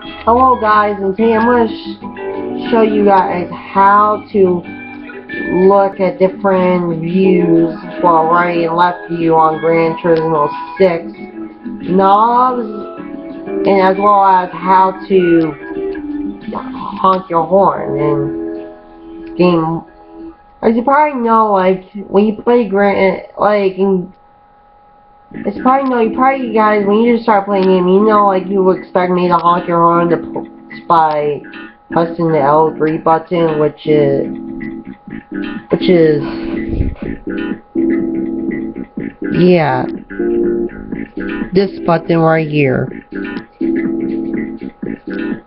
Hello guys, and today I'm going to show you guys how to look at different views for right and left view on Gran Turismo 6 knobs, and as well as how to honk your horn in this game. As you probably know, like when you play it's probably know you probably guys when you just start playing game, you know, like you would expect me to honk your horn by pressing the L3 button, which is yeah, this button right here.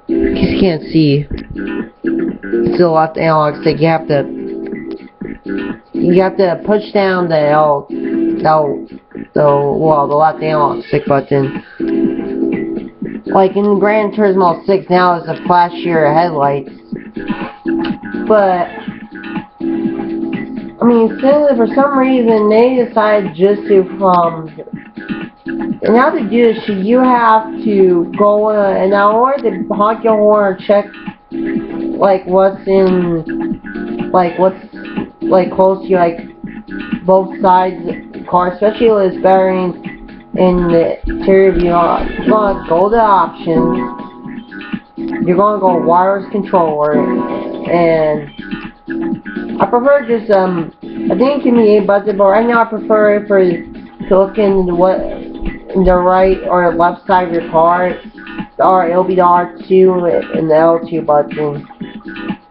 You can't see. It's the left analog stick. You have to push down the left analog stick button. Like in Gran Turismo 6 now, it's a flashier headlights. But I mean, for some reason they decided just to in order to do this, you have to go and in order to honk your horn or check what's close to you, like both sides of the car, especially when it's bearing in the interior view. You're gonna go to options. You're gonna go wireless controller, and I prefer just I think it can be a button, but right now I prefer it to look in the right or left side of your car, or it'll be the R2 and the L2 button.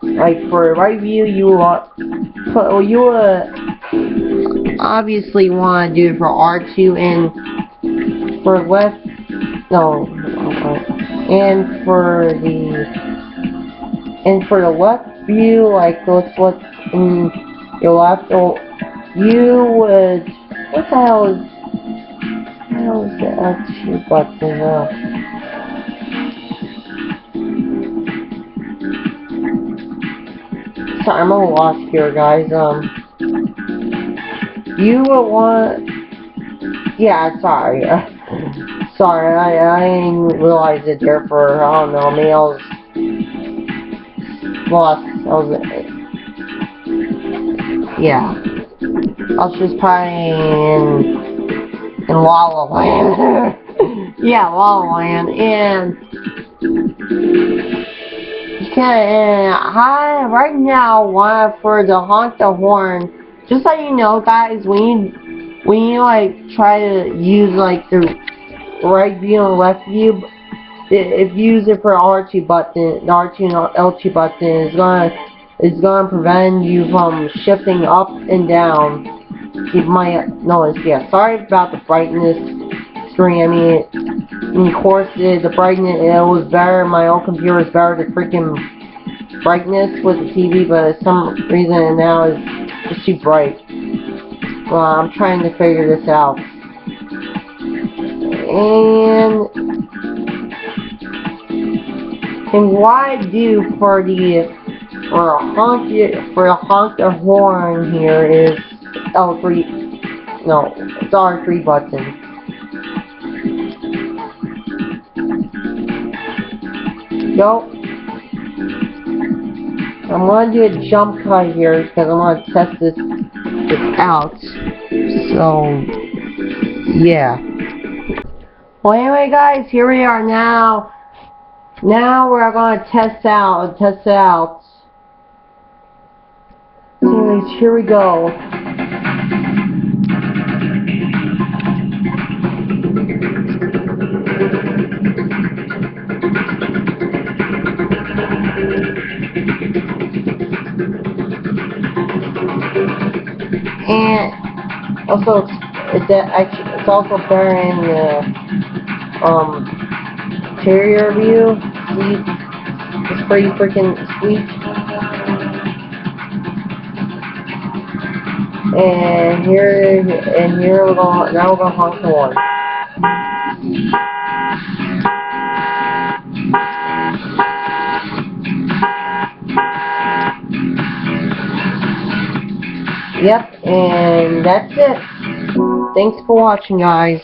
Like for right view, you obviously want to do it for R2, and for left, no, and for the left view, like what's in your left, you would, what the hell is the L2 button? Sorry, I'm a little lost here, guys. You would want, yeah, sorry. Sorry, I didn't realize it there for, I don't know, maybe I was lost. Yeah. I was just probably in La La Land. Yeah, La La Land, and I right now want for the honk the horn. Just so you know, guys, when you like try to use like the right view and left view, if you use it for R2 button, the R2 and L2 button is gonna prevent you from shifting up and down. You might notice, yeah. Sorry about the brightness screen. I mean, of course, the brightness, it was better. My old computer is better. The freaking brightness with the TV, but for some reason now it's too bright. Well, I'm trying to figure this out. And what I do for the honk the horn here is L3. No, it's R3 button. Go. I'm gonna do a jump cut here because I'm gonna test this out. So yeah. Well, anyway, guys, here we are now. Now we're gonna test it out. Anyways, here we go. And also, it's also better in the interior view. See, it's pretty freaking sweet. And here we're gonna honk the horn. Yep, and that's it. Thanks for watching, guys.